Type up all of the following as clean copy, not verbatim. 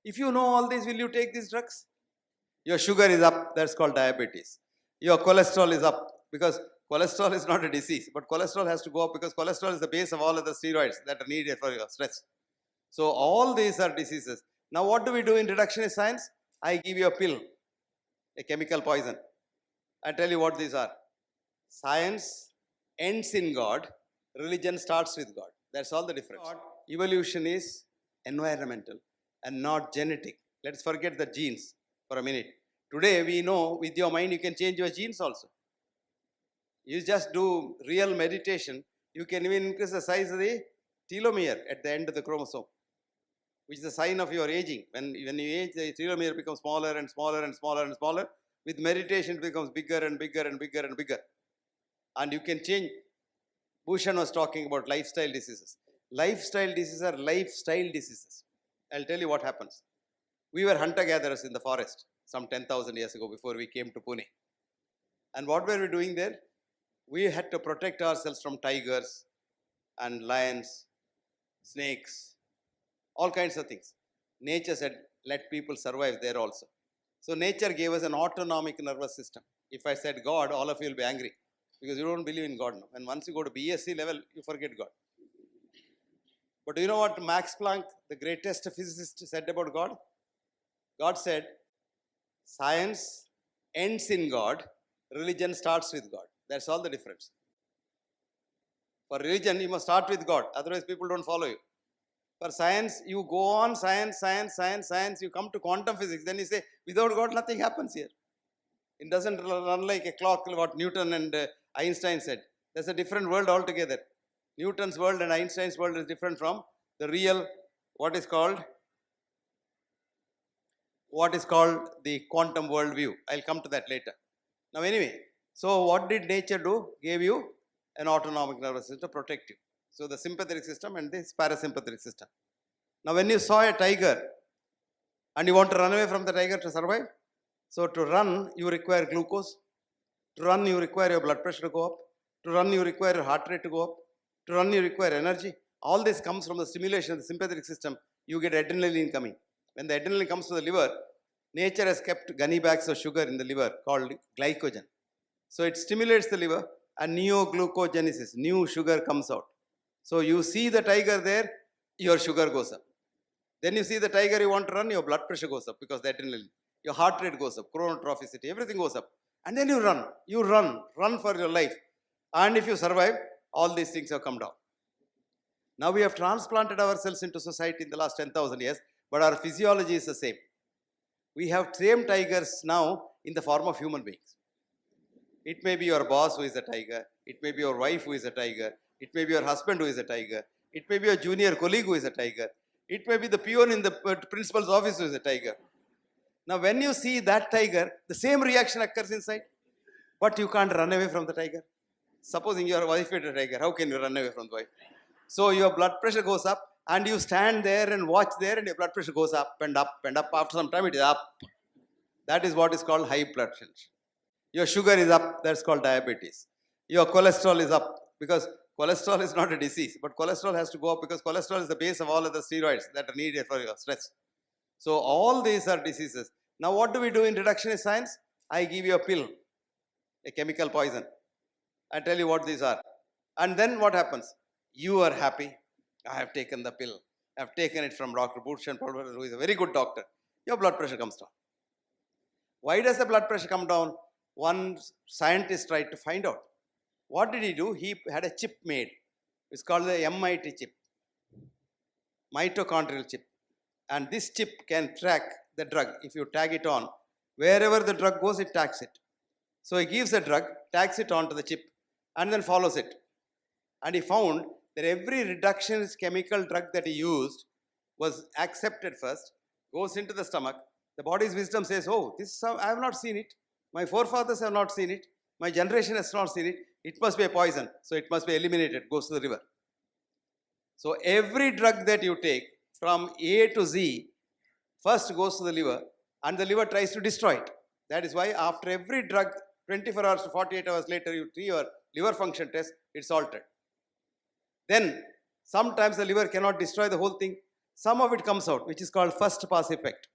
If you know all this, will you take these drugs? Your sugar is up, that's called diabetes. Your cholesterol is up, because cholesterol is not a disease, but cholesterol has to go up because cholesterol is the base of all other steroids that are needed for your stress. So all these are diseases. Now what do we do in reductionist science? I give you a pill, a chemical poison. I tell you what these are. Science ends in God, religion starts with God. That's all the difference. Evolution is environmental and not genetic. Let's forget the genes for a minute. Today we know with your mind you can change your genes also. You just do real meditation, you can even increase the size of the telomere at the end of the chromosome, which is a sign of your aging. When you age, the telomere becomes smaller and smaller and smaller and smaller. With meditation, it becomes bigger and bigger and bigger and bigger. And you can change. Bhushan was talking about lifestyle diseases. Lifestyle diseases are lifestyle diseases. I'll tell you what happens. We were hunter-gatherers in the forest some 10,000 years ago before we came to Pune. And what were we doing there? We had to protect ourselves from tigers and lions, snakes, all kinds of things. Nature said, let people survive there also. So nature gave us an autonomic nervous system. If I said God, all of you will be angry because you don't believe in God now. And once you go to BSc level, you forget God. But do you know what Max Planck, the greatest physicist, said about God? God said, science ends in God, religion starts with God. That's all the difference. For religion, you must start with God, otherwise people don't follow you. For science, you go on science, science, science, science, you come to quantum physics, then you say, without God, nothing happens here. It doesn't run like a clock, what Newton and Einstein said. There's a different world altogether. Newton's world and Einstein's world is different from the real, what is called the quantum world view. I'll come to that later. Now anyway, so what did nature do? Gave you an autonomic nervous system to protect you. So the sympathetic system and this parasympathetic system. Now when you saw a tiger and you want to run away from the tiger to survive, so to run you require glucose, to run you require your blood pressure to go up, to run you require your heart rate to go up, to run you require energy. All this comes from the stimulation of the sympathetic system. You get adrenaline coming. When the adrenaline comes to the liver, nature has kept gunny bags of sugar in the liver called glycogen. So it stimulates the liver and neoglucogenesis, new sugar comes out. So you see the tiger there, your sugar goes up. Then you see the tiger you want to run, your blood pressure goes up because the adrenaline. Your heart rate goes up, chronotrophicity, everything goes up. And then you run for your life. And if you survive, all these things have come down. Now we have transplanted ourselves into society in the last 10,000 years, but our physiology is the same. We have same tigers now in the form of human beings. It may be your boss who is a tiger, it may be your wife who is a tiger, it may be your husband who is a tiger, it may be your junior colleague who is a tiger, it may be the peon in the principal's office who is a tiger. Now when you see that tiger, the same reaction occurs inside, but you can't run away from the tiger. Supposing your wife is a tiger, how can you run away from the wife? So your blood pressure goes up and you stand there and watch there and your blood pressure goes up and up and up. After some time it is up. That is what is called high blood pressure. Your sugar is up, that's called diabetes. Your cholesterol is up because cholesterol is not a disease, but cholesterol has to go up because cholesterol is the base of all other steroids that are needed for your stress. So all these are diseases. Now what do we do in reductionist science? I give you a pill, a chemical poison. I tell you what these are. And then what happens? You are happy. I have taken the pill. I have taken it from Dr. Bhushan, who is a very good doctor. Your blood pressure comes down. Why does the blood pressure come down? One scientist tried to find out. What did he do? He had a chip made. It's called the MIT chip, mitochondrial chip. And this chip can track the drug. If you tag it on, wherever the drug goes, it tags it. So he gives the drug, tags it onto the chip, and then follows it. And he found that every reductionist chemical drug that he used was accepted first, goes into the stomach. The body's wisdom says, oh, this I have not seen it. My forefathers have not seen it. My generation has not seen it. It must be a poison. So it must be eliminated, goes to the river. So every drug that you take from A to Z first goes to the liver and the liver tries to destroy it. That is why after every drug, 24 hours to 48 hours later, you do your liver function test, it's altered. Then sometimes the liver cannot destroy the whole thing. some of it comes out, which is called first pass effect.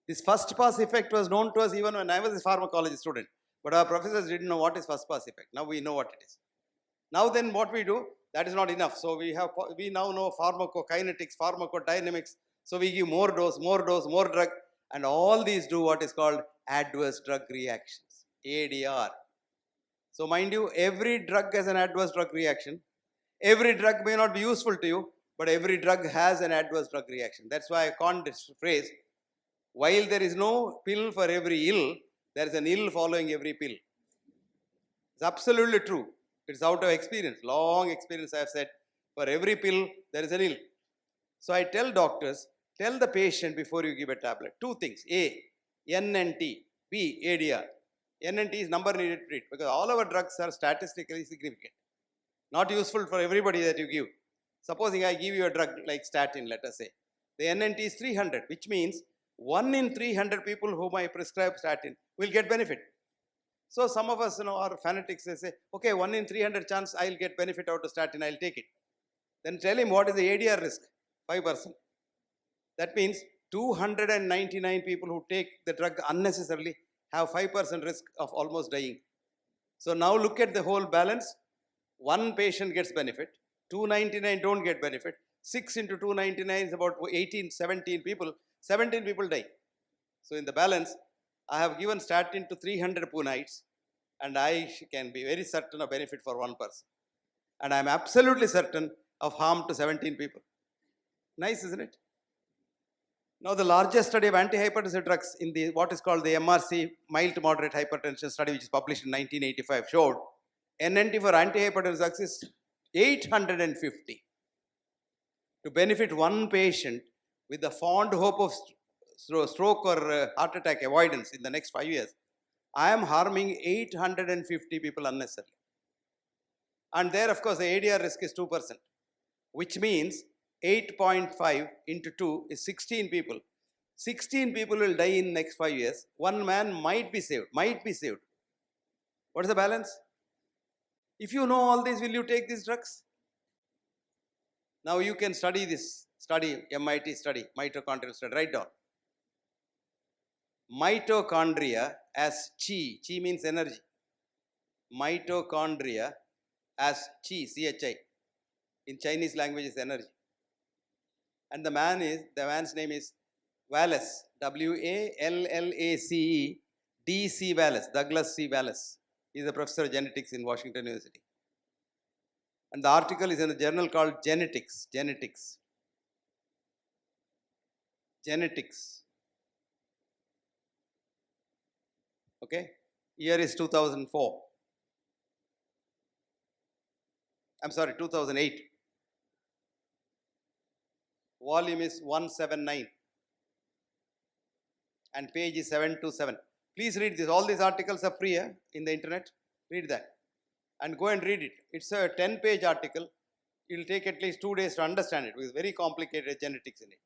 This first pass effect was known to us even when I was a pharmacology student, but our professors didn't know what is first pass effect. Now we know what it is. Now then what we do, that is not enough. So we now know pharmacokinetics, pharmacodynamics. So we give more dose, more drug, and all these do what is called adverse drug reactions, ADR. So mind you, every drug has an adverse drug reaction. Every drug may not be useful to you, but every drug has an adverse drug reaction. That's why I coined this phrase, while there is no pill for every ill, there is an ill following every pill. It's absolutely true. It's out of experience, long experience I have said, for every pill there is an ill. So I tell doctors, tell the patient before you give a tablet, two things, A, N and T, B, ADR. N and T is number needed to treat, because all our drugs are statistically significant. Not useful for everybody that you give. Supposing I give you a drug like statin, let us say. The N and T is 300, which means 1 in 300 people whom I prescribe statin will get benefit. So some of us, are fanatics. They say, okay, 1 in 300 chance I'll get benefit out of statin, I'll take it. Then tell him what is the ADR risk, 5%. That means 299 people who take the drug unnecessarily have 5% risk of almost dying. So now look at the whole balance. 1 patient gets benefit, 299 don't get benefit. 6 into 299 is about 18, 17 people. 17 people die. So in the balance, I have given statin to 300 Punites, and I can be very certain of benefit for 1 person. And I am absolutely certain of harm to 17 people. Nice, isn't it? Now the largest study of antihypertensive drugs in the what is called the MRC, mild to moderate hypertension study, which is published in 1985, showed NNT for antihypertensive drugs is 850. To benefit 1 patient with the fond hope of stroke or heart attack avoidance in the next 5 years, I am harming 850 people unnecessarily. And there, of course, the ADR risk is 2%, which means 8.5 into 2 is 16 people. 16 people will die in next 5 years. 1 man might be saved, What is the balance? If you know all this, will you take these drugs? Now you can study this, MIT study, mitochondrial study, write down. Mitochondria as chi, chi means energy. Mitochondria as chi, CHI. In Chinese language is energy. And the man's name is Wallace, Wallace, D.C. Wallace, Douglas C. Wallace. He is a professor of genetics in Washington University. And the article is in a journal called Genetics. Okay? Year is 2004. I'm sorry, 2008. Volume is 179. And page is 727. Please read this. All these articles are free in the internet. Read that. And go and read it. It's a 10-page article. It will take at least 2 days to understand it, because very complicated genetics in it.